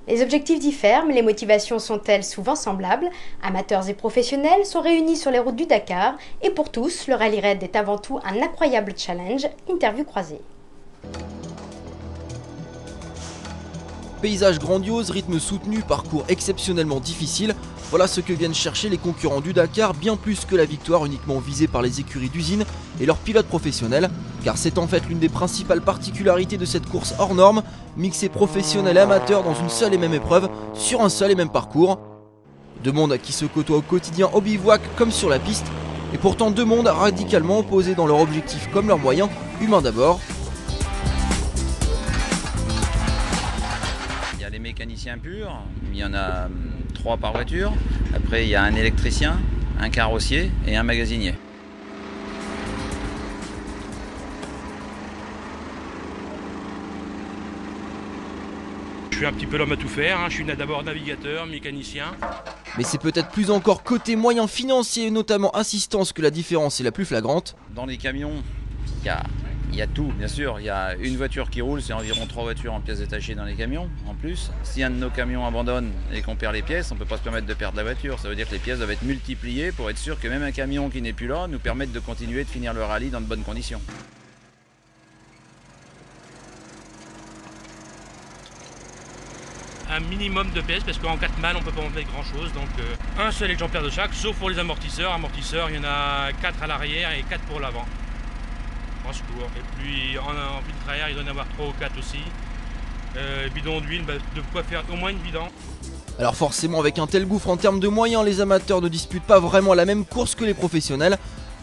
Les objectifs diffèrent, mais les motivations sont-elles souvent semblables? Amateurs et professionnels sont réunis sur les routes du Dakar et pour tous, le Rallye Raid est avant tout un incroyable challenge. Interview croisée. Paysage grandiose, rythme soutenu, parcours exceptionnellement difficile, voilà ce que viennent chercher les concurrents du Dakar, bien plus que la victoire uniquement visée par les écuries d'usine et leurs pilotes professionnels, car c'est en fait l'une des principales particularités de cette course hors norme, mixer professionnels et amateurs dans une seule et même épreuve, sur un seul et même parcours. Deux mondes qui se côtoient au quotidien au bivouac comme sur la piste, et pourtant deux mondes radicalement opposés dans leur objectif comme leurs moyens, humains d'abord. Les mécaniciens purs, il y en a 3 par voiture. Après il y a un électricien, un carrossier et un magasinier. Je suis un petit peu l'homme à tout faire, je suis d'abord navigateur, mécanicien. Mais c'est peut-être plus encore côté moyens financiers et notamment assistance que la différence est la plus flagrante. Dans les camions, il y a tout, bien sûr. Il y a une voiture qui roule, c'est environ 3 voitures en pièces détachées dans les camions, en plus. Si un de nos camions abandonne et qu'on perd les pièces, on ne peut pas se permettre de perdre la voiture. Ça veut dire que les pièces doivent être multipliées pour être sûr que même un camion qui n'est plus là nous permette de continuer de finir le rallye dans de bonnes conditions. Un minimum de pièces, parce qu'en 4 malles on ne peut pas en mettre grand chose. Donc un seul exemplaire de chaque, sauf pour les amortisseurs. Amortisseurs, il y en a 4 à l'arrière et 4 pour l'avant. Secours. Et puis en filtre à air, il doit y en avoir 3 ou 4 aussi. Bidon d'huile, de quoi faire au moins une bidon. Alors forcément avec un tel gouffre en termes de moyens, les amateurs ne disputent pas vraiment la même course que les professionnels.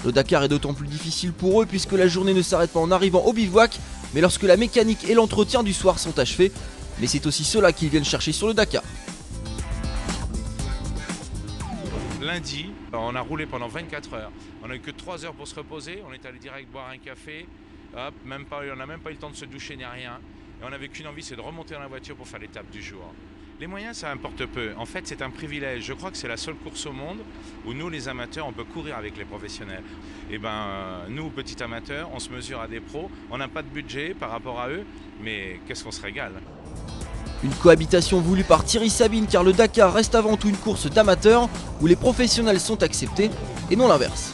Le Dakar est d'autant plus difficile pour eux puisque la journée ne s'arrête pas en arrivant au bivouac, mais lorsque la mécanique et l'entretien du soir sont achevés. Mais c'est aussi cela qu'ils viennent chercher sur le Dakar. Lundi, on a roulé pendant 24 heures. On n'a eu que 3 heures pour se reposer. On est allé direct boire un café. Hop, on n'a même pas eu le temps de se doucher ni rien. Et on n'avait qu'une envie, c'est de remonter dans la voiture pour faire l'étape du jour. Les moyens, ça importe peu. En fait, c'est un privilège. Je crois que c'est la seule course au monde où nous, les amateurs, on peut courir avec les professionnels. Et nous, petits amateurs, on se mesure à des pros. On n'a pas de budget par rapport à eux, mais qu'est-ce qu'on se régale. Une cohabitation voulue par Thierry Sabine car le Dakar reste avant tout une course d'amateurs où les professionnels sont acceptés et non l'inverse.